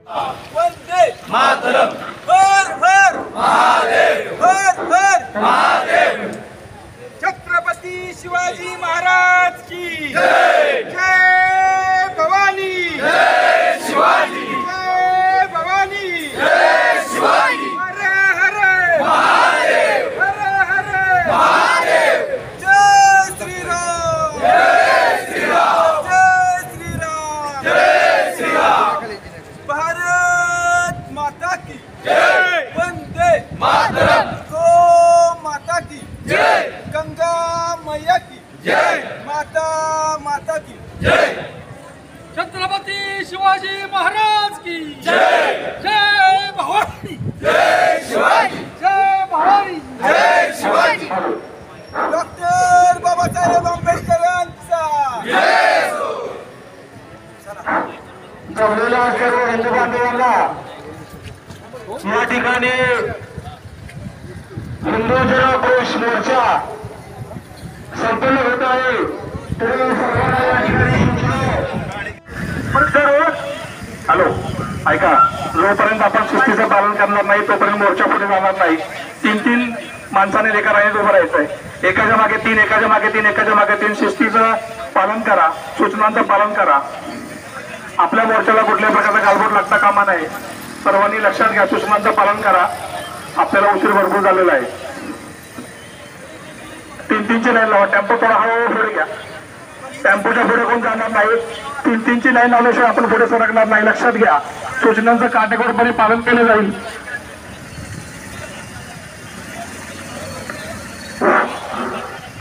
वंदे मातरम. हर हर महादेव. हर हर महादेव. छत्रपती शिवाजी महाराज की जय. जय भवानी जय शिवाजी. जय भवानी जय शिवाजी. हर हर महादेव. हर हर महादेव. जय श्रीराम जय श्रीराम. जय श्रीराम जय श्रीराम. भारत माता की जय. वंदे मातरम. गो माता की जय. गंगा मैया की जय. माता माता की जय. छत्रपती शिवाजी महाराज की जय. जय भवानी जय शिवाजी. जय भवानी जय शिवाजी. डॉक्टर बाबासाहेब आंबेडकरांचा जय हो. जमलेल्या सर्व हिंदू बांधवांना या ठिकाणी हिंदू जनाक्रोश मोर्चा संपन्न होत आहे. तरी सर्वांना या ठिकाणी पण सर्व हॅलो ऐका, जोपर्यंत आपण शिस्तीचं पालन करणार नाही तोपर्यंत मोर्चा पुढे जाणार नाही. तीन तीन माणसाने एका रांगेत उभं राहायचंय. एकाच्या मागे तीन, एकाच्या मागे तीन, एकाच्या मागे तीन. शिस्तीचं पालन करा, सूचनांचं पालन करा. आपल्या मोर्चाला कुठल्याही प्रकारचा गालबोट लागता कामा नये. सर्वांनी लक्षात घ्या, सूचनांचं पालन करा. आपल्याला उशीर भरपूर झालेला आहे. तीन तीनची लाईन लावा. टेम्पो थोडा हळूहळू पुढे घ्या. टेम्पोच्या पुढे कोण जाणार नाही. तीन तीनची लाईन लावल्याशिवाय आपण पुढे सरकणार नाही. लक्षात घ्या, सूचनांचं काटेकोरपणे पालन केलं जाईल.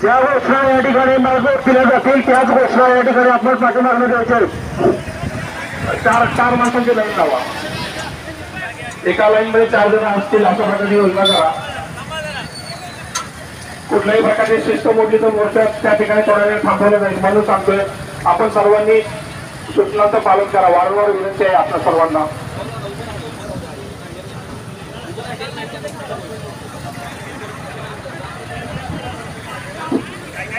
ज्या घोषणा या ठिकाणी मागे केल्या जातील त्याच घोषणा या ठिकाणी आपण पाठीमागणं द्यायचे. चार माणसांची लाईन लावा. एका लाईन मध्ये 4 जण असतील अशा प्रकारची योजना करा. कुठल्याही प्रकारची शिस्त मोडली तर मोर्चा त्या ठिकाणी थोडा वेळ थांबवला जाईल. म्हणून सांगतोय, आपण सर्वांनी सूचनांचं पालन करा. वारंवार विनंती आहे आपल्या सर्वांना.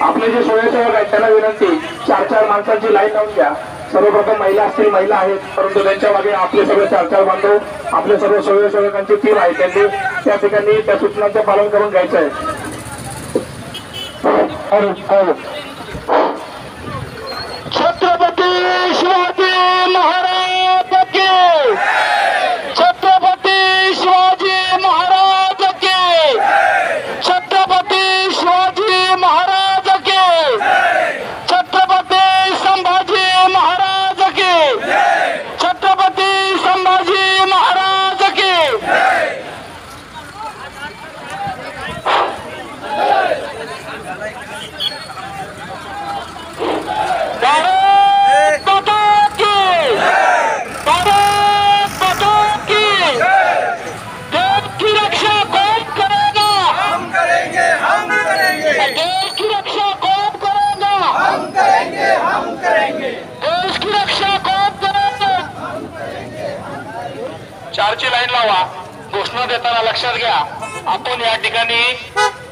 आपले जे स्वयंसेवक आहेत त्यांना विनंती, 4 माणसांची लाईन लावून घ्या. सर्वप्रथम महिला असतील, महिला आहेत, परंतु त्यांच्या मागे आपले सगळे 4 बांधव, आपले सर्व स्वयंसेवकांची टीम आहे. त्यांनी त्या ठिकाणी त्या सूचनांचं पालन करून घ्यायचं आहे. छत्रपती शिवाजी महाराज की. छत्रपती शिवाजी महाराज की. छत्रपती शिवाजी महाराज की. छत्रपती संभाजी महाराज की. छत्रपती संभाजी महाराज की. भारत माता की. भारत माता की. देश की रक्षा कौन करेगा? हम करेंगे. हम करेंगे. देश की रक्षा कौन करेगा? हम करेंगे. हम करेंगे. देश की रक्षा कौन करेगा? 4ची लाईन लावा. घोषणा देताना लक्षात घ्या, आपण या ठिकाणी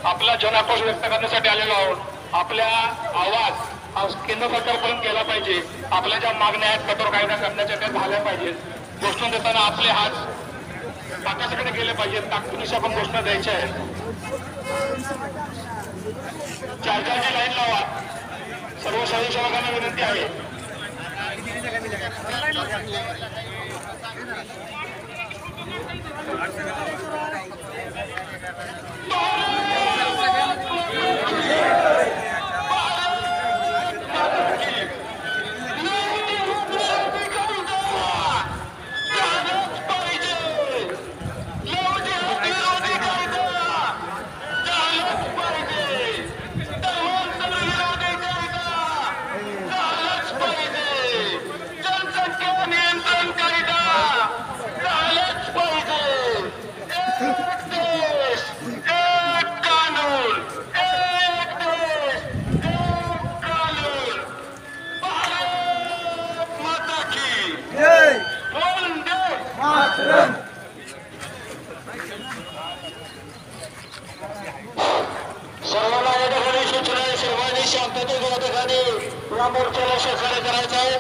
आपला जनाक्रोश व्यक्त करण्यासाठी आलेलो आहोत. आपल्या आवाज हा केंद्र सरकारपर्यंत गेला पाहिजे. आपल्या ज्या मागण्या आहेत कठोर कायदा करण्याच्या त्या झाल्या पाहिजेत. घोषणा देताना आपले हात आकाशाकडे गेले पाहिजेत. ताकदीनिशी आपण घोषणा द्यायच्या आहे. 4ची लाईन लावा. सर्व स्वयंसेवकांना विनंती आहे. जय मातरम. सर्वांना या ठिकाणी सूचना आहे. सर्वांनी शांततेत या ठिकाणी या मोर्चाला सहकार्य करायचं आहे.